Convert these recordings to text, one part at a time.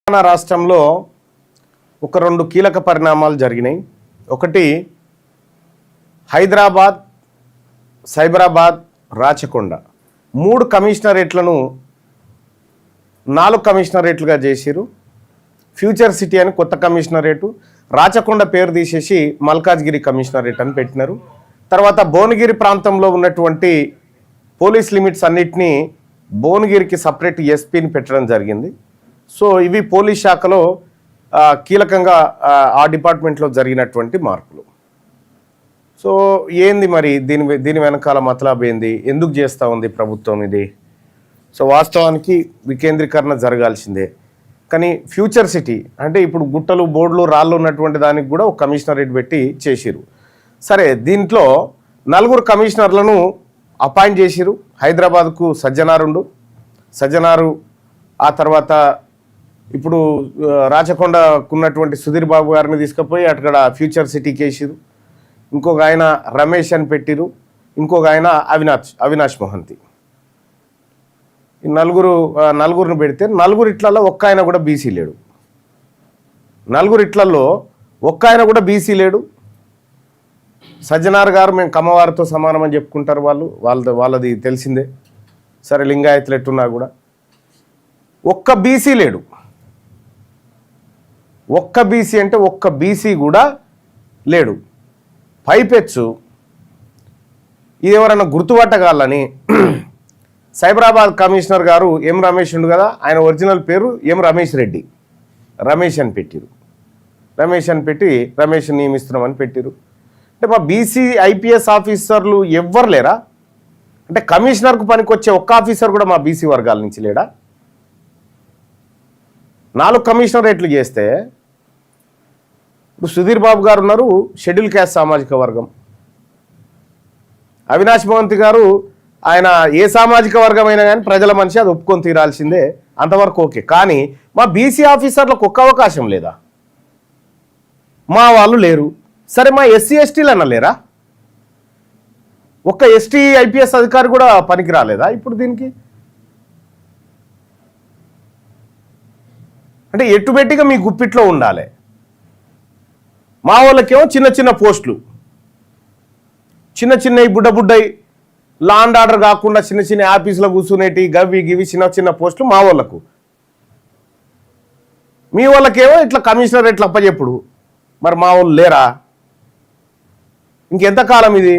తెలంగాణ రాష్ట్రంలో ఒక రెండు కీలక పరిణామాలు జరిగినాయి. ఒకటి హైదరాబాద్, సైబరాబాద్, రాచకొండ 3 కమిషనరేట్లను 4 కమిషనరేట్లుగా చేసిరు. ఫ్యూచర్ సిటీ అని కొత్త కమిషనరేటు, రాచకొండ పేరు తీసేసి మల్కాజ్గిరి కమిషనరేట్ అని పెట్టినారు. తర్వాత భువనగిరి ప్రాంతంలో ఉన్నటువంటి పోలీస్ లిమిట్స్ అన్నిటినీ భువనగిరికి సపరేట్ ఎస్పీని పెట్టడం జరిగింది. సో ఇవి పోలీస్ శాఖలో కీలకంగా ఆ డిపార్ట్మెంట్లో జరిగినటువంటి మార్పులు. సో ఏంది మరి దీని వెనకాల మతలబ్ ఏంది, ఎందుకు చేస్తూ ఉంది ప్రభుత్వం ఇది? సో వాస్తవానికి వికేంద్రీకరణ జరగాల్సిందే, కానీ ఫ్యూచర్ సిటీ అంటే ఇప్పుడు గుట్టలు, బోర్డులు, రాళ్ళు ఉన్నటువంటి దానికి కూడా ఒక కమిషనరేట్ పెట్టి చేసిరు. సరే, దీంట్లో 4 కమిషనర్లను అపాయింట్ చేసిరు. హైదరాబాద్కు సజ్జనారు, ఆ తర్వాత ఇప్పుడు రాచకొండకున్నటువంటి సుధీర్ బాబు గారిని తీసుకుపోయి అక్కడ ఫ్యూచర్ సిటీకి వేసిరు. ఇంకొక ఆయన రమేష్ అని పెట్టిరు, ఇంకొక ఆయన అవినాష్ మొహంతి. ఈ నలుగురిని పెడితే 4 ఇట్లలో ఒక్క ఆయన కూడా బీసీ లేడు. 4 ఇట్లలో ఒక్క ఆయన కూడా బీసీ లేడు. సజ్జనార్ గారు మేము కమ్మవారితో సమానమని చెప్పుకుంటారు, వాళ్ళది తెలిసిందే. సరే, లింగాయతులు ఎట్టున్నా కూడా ఒక్క బీసీ లేడు. ఒక్క బీసీ అంటే ఒక్క బీసీ కూడా లేడు. పైపెచ్చు ఇది ఎవరన్నా గుర్తుపట్టగాలని సైబరాబాద్ కమిషనర్ గారు ఎం రమేష్ ఉండు కదా, ఆయన ఒరిజినల్ పేరు ఎం రమేష్ రెడ్డి. రమేష్ అని పెట్టిరు. రమేష్ నియమిస్తున్నామని పెట్టిరు. అంటే మా బీసీ ఐపీఎస్ ఆఫీసర్లు ఎవ్వరు లేరా? అంటే కమిషనర్కు పనికొచ్చే ఒక్క ఆఫీసర్ కూడా మా బీసీ వర్గాల నుంచి లేడా? 4 కమిషనరేట్లు చేస్తే ఇప్పుడు సుధీర్ బాబు గారు ఉన్నారు, షెడ్యూల్ క్యాస్ట్ సామాజిక వర్గం. అవినాష్ మోహంతి గారు, ఆయన ఏ సామాజిక వర్గం అయినా కానీ ప్రజల మనిషి, అది ఒప్పుకొని తీరాల్సిందే, అంతవరకు ఓకే. కానీ మా బీసీ ఆఫీసర్లకు ఒక్క అవకాశం లేదా? మా వాళ్ళు లేరు. సరే, మా ఎస్సీ ఎస్టీలు అన్న లేరా? ఒక్క ఎస్టీ ఐపీఎస్ అధికారి కూడా పనికి రాలేదా ఇప్పుడు దీనికి? అంటే ఎట్టుబెట్టిగా మీ గుప్పిట్లో ఉండాలి. మా వాళ్ళకేమో చిన్న పోస్టులు, చిన్నవి బుడ్డయి, లా అండ్ ఆర్డర్ కాకుండా చిన్న ఆఫీసులో కూర్చునేటి గివి చిన్న పోస్టులు మా వాళ్ళకు. మీ వాళ్ళకేమో ఇట్లా కమిషనరేట్లు అప్పచెప్పుడు. మరి మా వాళ్ళు లేరా? ఇంకెంతకాలం ఇది?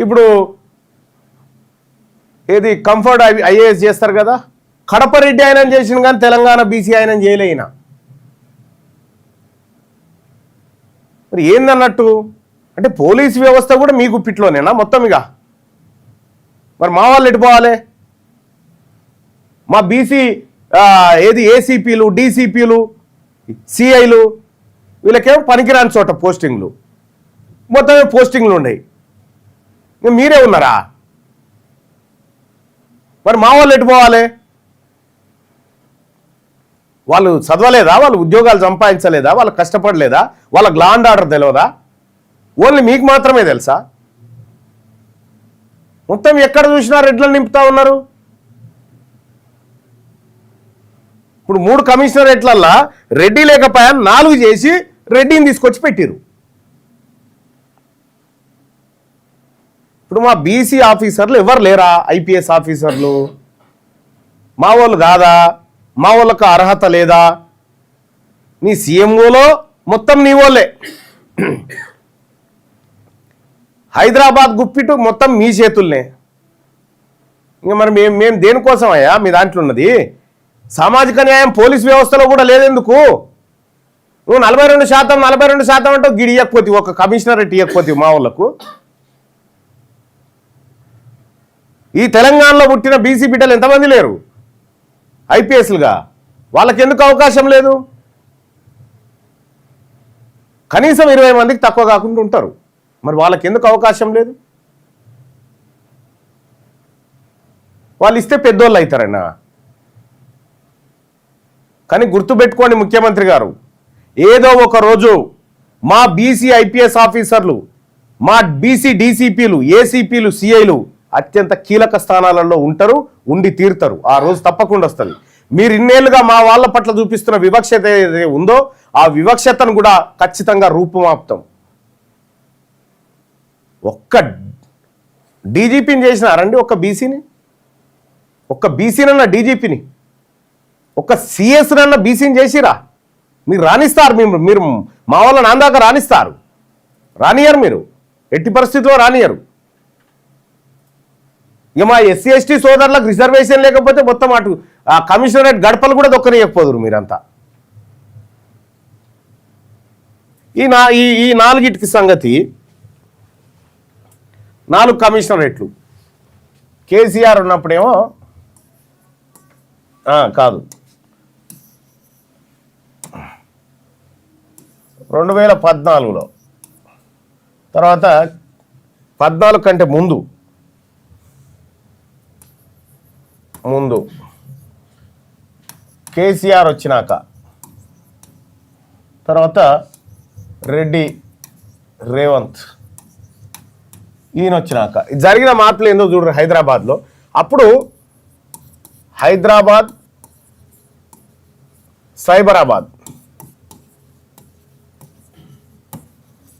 ఇప్పుడు ఏది కంఫర్ట్ ఐఏఎస్ చేస్తారు కదా, కడప రెడ్డి ఆయన చేసిన కానీ తెలంగాణ బీసీ ఆయన చేయలేనా? మరి ఏందన్నట్టు? అంటే పోలీసు వ్యవస్థ కూడా మీ గుప్పిట్లోనేనా మొత్తం? ఇక మరి మా వాళ్ళు ఎటుపోవాలి? మా బీసీ ఏసీపీలు, డీసీపీలు, సిఐలు వీళ్ళకేమో పనికిరాని చోట పోస్టింగ్లు, మొత్తమే పోస్టింగ్లు ఉన్నాయి. మీరే ఉన్నారా? మరి మా వాళ్ళు ఎటుపోవాలి? వాళ్ళు చదవలేదా? వాళ్ళు ఉద్యోగాలు సంపాదించలేదా? వాళ్ళు కష్టపడలేదా? వాళ్ళకి లా అండ్ ఆర్డర్ తెలియదా? ఓన్లీ మీకు మాత్రమే తెలుసా? మొత్తం ఎక్కడ చూసినా రెడ్లను నింపుతా ఉన్నారు. ఇప్పుడు 3 కమిషనరేట్లల్లా రెడ్డి లేకపోయా 4 చేసి రెడ్డిని తీసుకొచ్చి పెట్టిరు. ఇప్పుడు మా బీసీ ఆఫీసర్లు ఎవరు లేరా? ఐపీఎస్ ఆఫీసర్లు మా వాళ్ళు కాదా? మా వాళ్ళకు అర్హత లేదా? నీ సీఎంఓలో మొత్తం నీ వాళ్ళే. హైదరాబాద్ గుప్పిటు మొత్తం మీ చేతుల్నే. ఇంకా మరి మేము దేనికోసం అయ్యా మీ దాంట్లో ఉన్నది? సామాజిక న్యాయం పోలీస్ వ్యవస్థలో కూడా లేదెందుకు? నువ్వు 42% అంటే గిడి ఇవ్వకపోతే, ఒక కమిషనరేట్ ఇవ్వకపోతే మా వాళ్ళకు. ఈ తెలంగాణలో పుట్టిన బీసీ బిడ్డలు ఎంతమంది లేరు ఐపీఎస్లుగా? వాళ్ళకి ఎందుకు అవకాశం లేదు? కనీసం 20 మందికి తక్కువ కాకుండా ఉంటారు. మరి వాళ్ళకి ఎందుకు అవకాశం లేదు? వాళ్ళు ఇస్తే పెద్దోళ్ళు అవుతారన్నా. కానీ గుర్తుపెట్టుకోండి ముఖ్యమంత్రి గారు, ఏదో ఒక రోజు మా బీసీ ఐపీఎస్ ఆఫీసర్లు, మా బీసీ డీసీపీలు, ఏసీపీలు, సిఐలు అత్యంత కీలక స్థానాలలో ఉంటారు, ఉండి తీరుతారు. ఆ రోజు తప్పకుండా వస్తుంది. మీరు ఇన్నేళ్లుగా మా వాళ్ళ పట్ల చూపిస్తున్న వివక్షత ఏదైతే ఉందో ఆ వివక్షతను కూడా ఖచ్చితంగా రూపుమాపుతాం. ఒక్క డీజీపీని చేసినారండి, ఒక్క బీసీనన్న డీజీపీని, ఒక్క సిఎస్నన్న బీసీని చేసిరా? మీరు రాణిస్తారు, మీరు మా వాళ్ళ నాందాక రాణిస్తారు? రానియరు, మీరు ఎట్టి పరిస్థితిలో రానియరు. ఇక మా ఎస్సీ ఎస్టీ సోదరులకు రిజర్వేషన్ లేకపోతే మొత్తం అటు ఆ కమిషనరేట్ గడపలు కూడా దొక్కనియకపోదురు మీరంతా. ఈ నాలుగిటికి సంగతి, 4 కమిషనరేట్లు కేసీఆర్ ఉన్నప్పుడేమో కాదు 2014లో, తర్వాత 14 కంటే ముందు కేసీఆర్ వచ్చినాక, తర్వాత రెడ్డి రేవంత్ ఈయన వచ్చినాక జరిగిన మార్పులు ఏందో చూడరు. హైదరాబాద్లో అప్పుడు హైదరాబాద్, సైబరాబాద్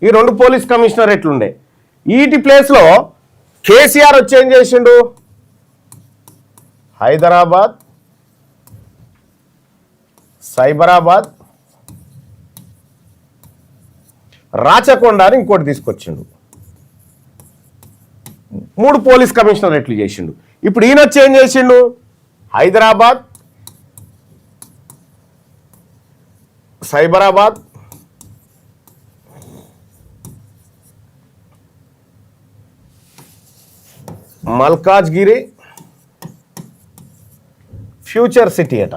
ఈ 2 పోలీస్ కమిషనరేట్లుండే. వీటి ప్లేస్లో కేసీఆర్ వచ్చి ఏం చేసిండు? హైదరాబాద్, సైబరాబాద్, రాచకొండ అని ఇంకోటి తీసుకొచ్చిండు. 3 పోలీస్ కమిషనరేట్లు చేసిండు. ఇప్పుడు ఈయన వచ్చి ఏం చేసిండు? హైదరాబాద్, సైబరాబాద్, మల్కాజ్గిరి, ఫ్యూచర్ సిటీ అట,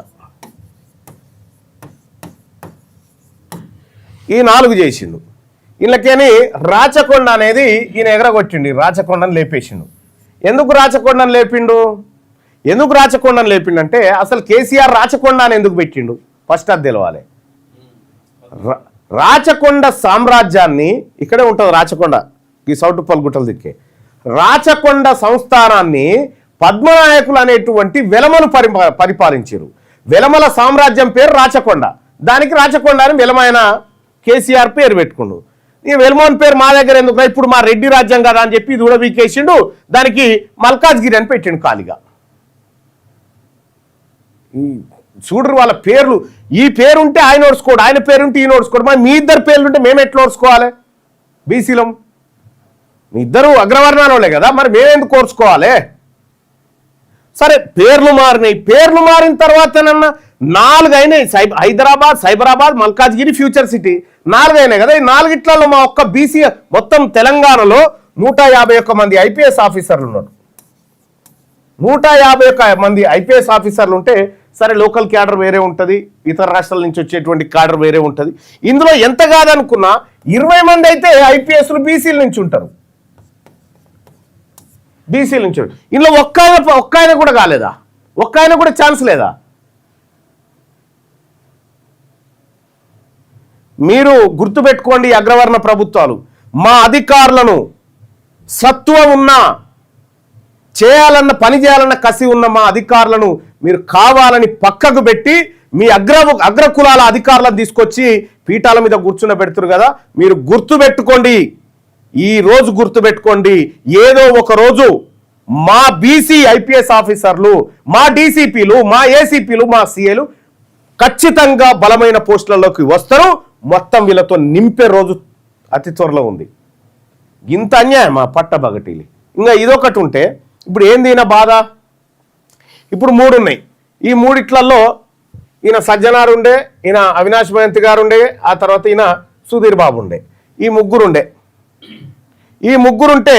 ఈ 4 చేసిండు. వీళ్ళకేని రాచకొండ అనేది ఈయన ఎగరగొట్టిండు, రాచకొండని లేపేసిండు. ఎందుకు రాచకొండని లేపిండు అంటే అసలు కేసీఆర్ రాచకొండ అని ఎందుకు పెట్టిండు ఫస్ట్ అది తెలవాలి. రాచకొండ సామ్రాజ్యాన్ని, ఇక్కడే ఉంటుంది రాచకొండ, ఈ సౌటుప్పల్ గుట్టలు దిక్కే రాచకొండ సంస్థానాన్ని పద్మనాయకులు అనేటువంటి వెలమలు పరిపాలించారు. వెలమల సామ్రాజ్యం పేరు రాచకొండ. దానికి రాచకొండ అని వెలమైన కేసీఆర్ పేరు పెట్టుకుండు. ఈ వెల్మోన్ పేరు మా దగ్గర ఎందుకు, ఇప్పుడు మా రెడ్డి రాజ్యం కదా అని చెప్పి ఇది కూడా వీకేసిండు. దానికి మల్కాజ్గిరి అని పెట్టిండు ఖాళీగా. చూడరు వాళ్ళ పేర్లు. ఈ పేరుంటే ఆయన ఓడ్చుకోడు, ఆయన పేరుంటే ఈయన ఓడ్చుకోడు. మరి మీ ఇద్దరు పేర్లుంటే మేము ఎట్లా ఓడ్చుకోవాలి? బీసీలం మీ ఇద్దరు అగ్రవర్ణాలే కదా, మరి మేమెందుకు ఓడ్చుకోవాలి? సరే పేర్లు మారినాయి. పేర్లు మారిన తర్వాతనన్నా 4 అయినాయి. హైదరాబాద్, సైబరాబాద్, మల్కాజ్గిరి, ఫ్యూచర్ సిటీ 4 అయినాయి కదా. ఈ 4 మా ఒక్క బీసీ మొత్తం తెలంగాణలో 151 మంది ఐపీఎస్ ఆఫీసర్లు ఉన్నారు. 151 మంది ఐపీఎస్ ఆఫీసర్లు ఉంటే సరే లోకల్ క్యాడర్ వేరే ఉంటుంది, ఇతర రాష్ట్రాల నుంచి వచ్చేటువంటి క్యాడర్ వేరే ఉంటుంది. ఇందులో ఎంత కాదనుకున్నా 20 మంది అయితే ఐపీఎస్లు బీసీల నుంచి ఉంటారు. బీసీల నుంచి ఇందులో ఒక్క ఆయన కూడా కాలేదా? ఒక్క ఆయన కూడా ఛాన్స్ లేదా? మీరు గుర్తుపెట్టుకోండి అగ్రవర్ణ ప్రభుత్వాలు, మా అధికారులను సత్వం ఉన్నా చేయాలన్న పని చేయాలన్న కసి ఉన్న మా అధికారులను మీరు కావాలని పక్కకు పెట్టి మీ అగ్రకులాల అధికారులను తీసుకొచ్చి పీఠాల మీద కూర్చున్న పెడుతున్నారు కదా. మీరు గుర్తుపెట్టుకోండి, ఈ రోజు గుర్తుపెట్టుకోండి, ఏదో ఒక రోజు మా బీసీ ఐపీఎస్ ఆఫీసర్లు, మా డీసీపీలు, మా ఏసీపీలు, మా సీఏలు ఖచ్చితంగా బలమైన పోస్టులలోకి వస్తారు. మొత్తం వీళ్ళతో నింపే రోజు అతి త్వరలో ఉంది. ఇంత అన్యాయం మా పట్టబగటీలు. ఇంకా ఇదొకటి ఉంటే ఇప్పుడు ఏంది ఈయన బాధ? ఇప్పుడు 3 ఉన్నాయి. ఈ 3 ఈయన సజ్జనారు ఉండే, ఈయన అవినాష్ మయంతి గారు ఉండే, ఆ తర్వాత ఈయన సుధీర్ బాబు ఉండే. ఈ 3 ఉండే. ఈ 3 ఉంటే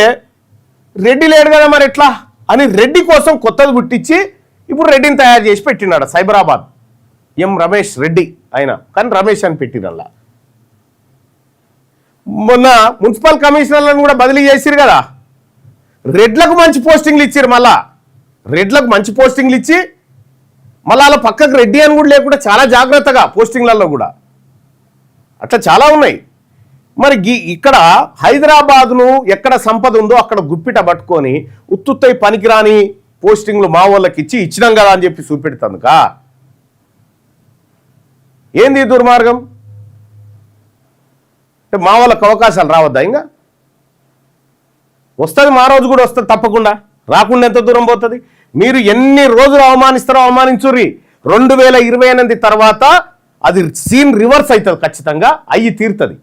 రెడ్డి లేడు కదా మరి ఎట్లా అని రెడ్డి కోసం కొత్తది పుట్టించి ఇప్పుడు రెడ్డిని తయారు చేసి పెట్టినాడు. సైబరాబాద్ ఎం రమేష్ రెడ్డి ఆయన, కానీ రమేష్ అని పెట్టినల్లా. మొన్న మున్సిపల్ కమిషనర్లను కూడా బదిలీ చేసిరు కదా. రెడ్లకు మంచి పోస్టింగ్లు ఇచ్చారు. మళ్ళా రెడ్లకు మంచి పోస్టింగ్లు ఇచ్చి మళ్ళీ అలా పక్కకు రెడ్డి అని కూడా లేకుండా చాలా జాగ్రత్తగా పోస్టింగ్లలో కూడా అట్లా చాలా ఉన్నాయి. మరి ఇక్కడ హైదరాబాద్ను ఎక్కడ సంపద ఉందో అక్కడ గుప్పిట పట్టుకొని ఉత్తుత్తై పనికిరాని పోస్టింగ్లు మా వాళ్ళకి ఇచ్చినాం కదా అని చెప్పి చూపెడుతుందిక ఏంది దుర్మార్గం? అంటే మా వాళ్ళకి అవకాశాలు రావద్దా? ఇంకా వస్తుంది, మా రోజు కూడా వస్తుంది తప్పకుండా. రాకుండా ఎంత దూరం పోతుంది? మీరు ఎన్ని రోజులు అవమానిస్తారో అవమానించుర్రి. 2028 తర్వాత అది సీన్ రివర్స్ అవుతుంది, ఖచ్చితంగా అయ్యి తీరుతుంది.